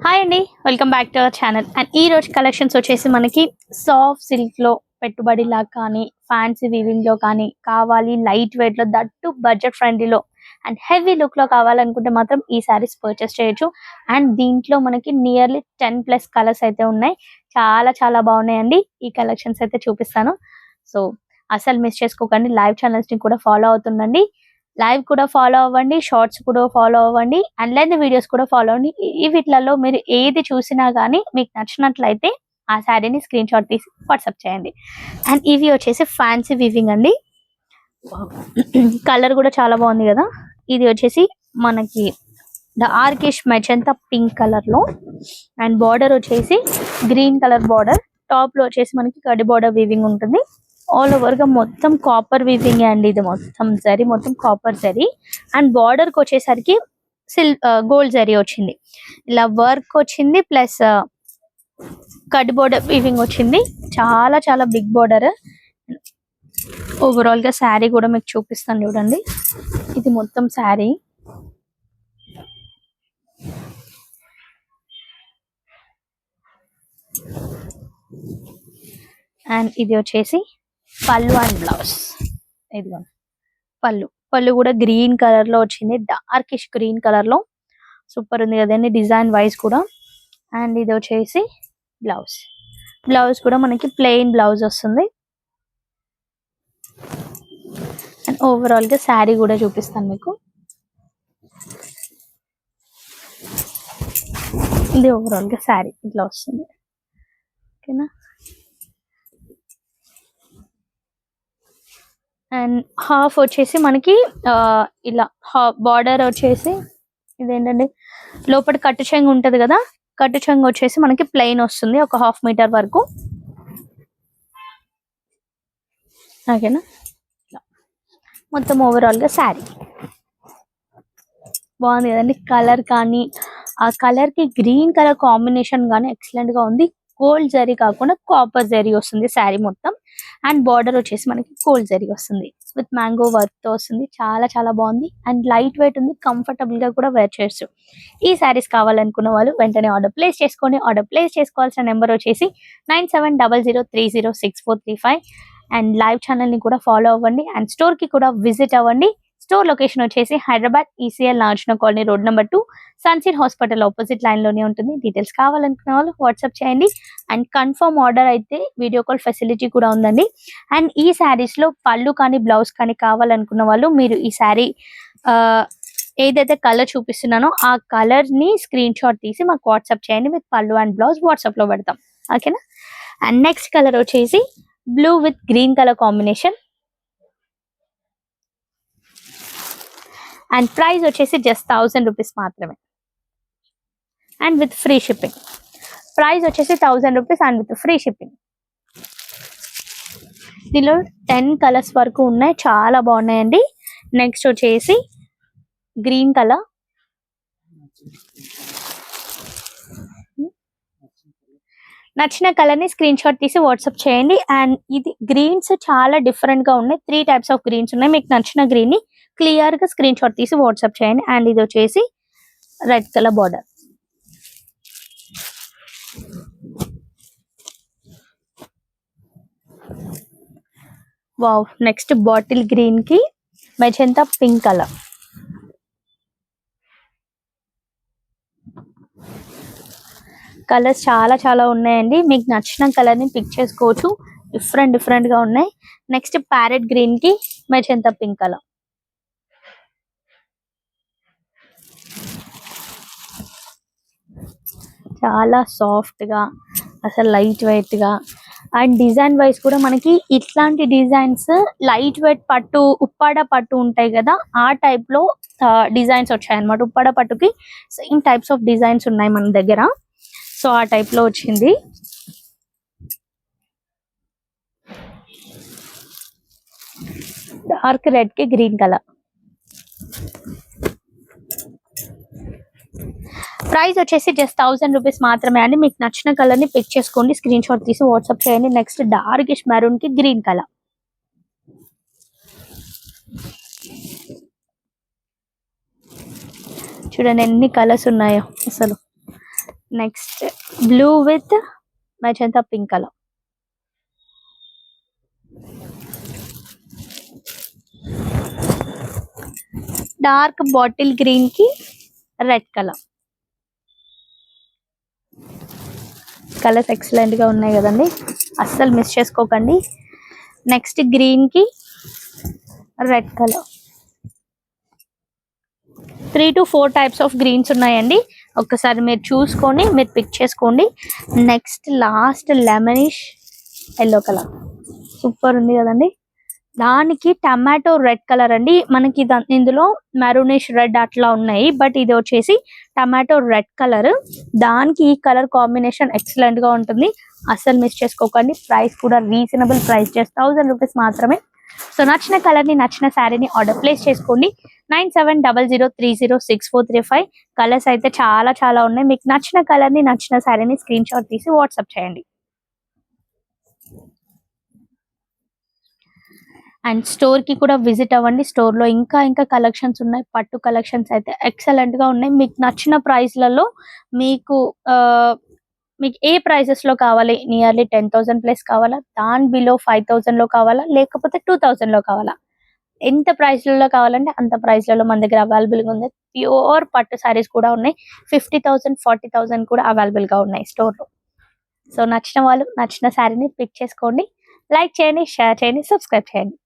Hi అండి, welcome back to our channel. And ఈ రోజు కలెక్షన్స్ వచ్చేసి మనకి సాఫ్ట్ సిల్క్ లో పెట్టుబడి లాగా కానీ ఫ్యాన్సీ వీవింగ్ లో కానీ కావాలి, లైట్ వెయిట్ లో, దట్టు బడ్జెట్ ఫ్రెండ్లీలో అండ్ హెవీ లుక్ లో కావాలనుకుంటే మాత్రం ఈ సారీస్ పర్చేస్ చేయొచ్చు. అండ్ దీంట్లో మనకి నియర్లీ 10+ కలర్స్ అయితే ఉన్నాయి. చాలా చాలా బాగున్నాయండి. ఈ కలెక్షన్స్ అయితే చూపిస్తాను. సో అసలు మిస్ చేసుకోకండి. లైవ్ ఛానల్స్ ని కూడా ఫాలో అవుతుండండి. లైవ్ కూడా ఫాలో అవ్వండి, షార్ట్స్ కూడా ఫాలో అవ్వండి, అండ్ లెంత్ వీడియోస్ కూడా ఫాలో అవ్వండి. ఈ వీటిలలో మీరు ఏది చూసినా కానీ మీకు నచ్చినట్లయితే ఆ శారీని స్క్రీన్ షాట్ తీసి వాట్సాప్ చేయండి. అండ్ ఇవి వచ్చేసి ఫ్యాన్సీ వివింగ్ అండి. కలర్ కూడా చాలా బాగుంది కదా. ఇది వచ్చేసి మనకి డార్కిష్ మెజంతా పింక్ కలర్ లో, అండ్ బార్డర్ వచ్చేసి గ్రీన్ కలర్ బార్డర్, టాప్ లో వచ్చేసి మనకి కడి బార్డర్ వీవింగ్ ఉంటుంది. ఆల్ ఓవర్ గా మొత్తం కాపర్ వీవింగ్ అండి. ఇది మొత్తం జరీ, మొత్తం కాపర్ జరీ. అండ్ బార్డర్ కి వచ్చేసరికి గోల్డ్ జరీ వచ్చింది. ఇలా వర్క్ వచ్చింది, ప్లస్ కడ్ బోర్డర్ వీవింగ్ వచ్చింది. చాలా చాలా బిగ్ బోర్డర్. ఓవరాల్ గా శారీ కూడా మీకు చూపిస్తాను చూడండి. ఇది మొత్తం శారీ. అండ్ ఇది వచ్చేసి పళ్ళు అండ్ బ్లౌజ్. ఇదిగో పళ్ళు కూడా గ్రీన్ కలర్ లో వచ్చింది, డార్కిష్ గ్రీన్ కలర్ లో. సూపర్ ఉంది కదండి, డిజైన్ వైజ్ కూడా. అండ్ ఇది వచ్చేసి బ్లౌజ్ కూడా మనకి ప్లెయిన్ బ్లౌజ్ వస్తుంది. అండ్ ఓవరాల్ గా శారీ కూడా చూపిస్తాను మీకు. ఇది ఓవరాల్ గా శారీ ఇట్లా వస్తుంది. ఓకేనా. అండ్ హాఫ్ వచ్చేసి మనకి ఇలా బార్డర్ వచ్చేసి ఇదేంటండి, లోపల కట్టు చెంగు ఉంటది కదా, కట్టు చెంగు వచ్చేసి మనకి ప్లెయిన్ వస్తుంది ఒక 1/2 మీటర్ వరకు. ఓకేనా. మొత్తం ఓవరాల్ గా శారీ బాగుంది కదండి. కలర్ కానీ ఆ కలర్ కి గ్రీన్ కలర్ కాంబినేషన్ కానీ ఎక్సలెంట్ గా ఉంది. గోల్డ్ జరీ కాకుండా కాపర్ జరీ వస్తుంది శారీ మొత్తం. అండ్ బార్డర్ వచ్చేసి మనకి గోల్డ్ జరీ వస్తుంది, విత్ మ్యాంగో వర్క్ తో వస్తుంది. చాలా చాలా బాగుంది. అండ్ లైట్ వెయిట్ ఉంది, కంఫర్టబుల్ గా కూడా వేర్ చేయొచ్చు. ఈ శారీస్ కావాలనుకున్న వాళ్ళు వెంటనే ఆర్డర్ ప్లేస్ చేసుకోండి. ఆర్డర్ ప్లేస్ చేసుకోవాల్సిన నెంబర్ వచ్చేసి 9700306435. అండ్ లైవ్ ఛానల్ ని కూడా ఫాలో అవ్వండి. అండ్ స్టోర్ కి కూడా విజిట్ అవ్వండి. స్టోర్ లొకేషన్ వచ్చేసి Hyderabad ECL Nagarjuna colony, road number 2, సన్సిట్ హాస్పిటల్ ఆపోజిట్ లైన్ లోనే ఉంటుంది. డీటెయిల్స్ కావాలనుకున్న వాళ్ళు వాట్సాప్ చేయండి. అండ్ కన్ఫర్మ్ ఆర్డర్ అయితే వీడియో కాల్ ఫెసిలిటీ కూడా ఉందండి. అండ్ ఈ శారీస్ లో పళ్ళు కానీ బ్లౌజ్ కానీ కావాలనుకున్న వాళ్ళు మీరు ఈ శారీ ఏదైతే కలర్ చూపిస్తున్నానో ఆ కలర్ ని స్క్రీన్ షాట్ తీసి మాకు వాట్సాప్ చేయండి. విత్ పళ్ళు అండ్ బ్లౌజ్ వాట్సాప్ లో పెడతాం. ఓకేనా. అండ్ నెక్స్ట్ కలర్ వచ్చేసి blue with green colour combination. And price వచ్చేసి జస్ట్ 1000 రూపీస్ మాత్రమే. And with free shipping. Price వచ్చేసి 1000 rupees and with free shipping. దీనిలో 10 కలర్స్ వరకు ఉన్నాయి, చాలా బాగున్నాయండి. నెక్స్ట్ వచ్చేసి గ్రీన్ కలర్. నచ్చిన కలర్ ని స్క్రీన్ షాట్ తీసి వాట్సాప్ చేయండి. అండ్ ఇది గ్రీన్స్ చాలా డిఫరెంట్ గా ఉన్నాయి. 3 టైప్స్ ఆఫ్ గ్రీన్స్ ఉన్నాయి. మీకు నచ్చిన గ్రీన్ ని క్లియర్ గా స్క్రీన్ షాట్ తీసి వాట్సాప్ చేయండి. అండ్ ఇది వచ్చేసి red colour border. Wow. Next bottle green కి మెజంతా పింక్ కలర్. కలర్స్ చాలా చాలా ఉన్నాయండి. మీకు నచ్చిన కలర్ ని పిక్ చేసుకోవచ్చు. డిఫరెంట్ గా ఉన్నాయి. నెక్స్ట్ ప్యారెట్ గ్రీన్ కి మెజంతా పింక్ కలర్. చాలా సాఫ్ట్ గా, అసలు లైట్ వెయిట్ గా. అండ్ డిజైన్ వైజ్ కూడా మనకి ఇట్లాంటి డిజైన్స్ లైట్ వెయిట్ పట్టు, ఉప్పాడ పట్టు ఉంటాయి కదా, ఆ టైప్ లో డిజైన్స్ వచ్చాయి అనమాట. ఉప్పాడ పట్టుకి సేమ్ టైప్స్ ఆఫ్ డిజైన్స్ ఉన్నాయి మన దగ్గర. సో ఆ టైప్ లో వచ్చింది. డార్క్ రెడ్ కి గ్రీన్ కలర్. ప్రైస్ వచ్చేసి జస్ట్ 1000 రూపీస్ మాత్రమే అండి. మీకు నచ్చిన కలర్ ని పిక్ చేసుకోండి, స్క్రీన్ షాట్ తీసి వాట్సాప్ చేయండి. నెక్స్ట్ డార్కిష్ మెరూన్ కి గ్రీన్ కలర్. చూడండి ఎన్ని కలర్స్ ఉన్నాయో అసలు. Next blue with magenta pink colour, dark bottle green కి రెడ్ కలర్. కలర్స్ ఎక్సలెంట్ గా ఉన్నాయి కదండి, అస్సలు మిస్ చేసుకోకండి. నెక్స్ట్ గ్రీన్ కి red colour. 3 to 4 types of greens ఉన్నాయండి, ఒక్కసారి మీరు చూసుకొని మీరు పిక్ చేసుకోండి. Next last lemonish yellow colour, super ఉంది కదండి. దానికి టమాటో రెడ్ కలర్ అండి, మనకి ఇందులో మెరూనిష్ రెడ్ అట్లా ఉన్నాయి, బట్ ఇది వచ్చేసి టమాటో రెడ్ కలర్. దానికి ఈ కలర్ కాంబినేషన్ ఎక్సలెంట్ గా ఉంటుంది, అస్సలు మిస్ చేసుకోకండి. ప్రైస్ కూడా రీజనబుల్ ప్రైస్, జస్ట్ 1000 రూపీస్ మాత్రమే. సో నచ్చిన కలర్ ని నచ్చిన శారీని ఆర్డర్ ప్లేస్ చేసుకోండి. 9700306435. కలర్స్ అయితే చాలా చాలా ఉన్నాయి, మీకు నచ్చిన కలర్ ని నచ్చిన శారీని స్క్రీన్ షాట్ తీసి వాట్సాప్ చేయండి. అండ్ స్టోర్ కి కూడా విజిట్ అవ్వండి, స్టోర్ లో ఇంకా ఇంకా కలెక్షన్స్ ఉన్నాయి, పట్టు కలెక్షన్స్ అయితే ఎక్సలెంట్ గా ఉన్నాయి. మీకు నచ్చిన ప్రైస్లలో మీకు మీకు ఏ ప్రైసెస్ లో కావాలి, నియర్లీ 10,000 ప్లస్ కావాలా, దాని బిలో 5,000 లో కావాలా, లేకపోతే 2,000 లో కావాలా, ఎంత ప్రైస్లలో కావాలంటే అంత ప్రైస్లలో మన దగ్గర అవైలబుల్ గా ఉంది. ప్యూర్ పట్టు సారీస్ కూడా ఉన్నాయి, 50,000 40,000 కూడా అవైలబుల్ గా ఉన్నాయి స్టోర్ లో. సో నచ్చిన వాళ్ళు నచ్చిన శారీని పిక్ చేసుకోండి, లైక్ చేయండి, షేర్ చేయండి, సబ్స్క్రైబ్ చేయండి.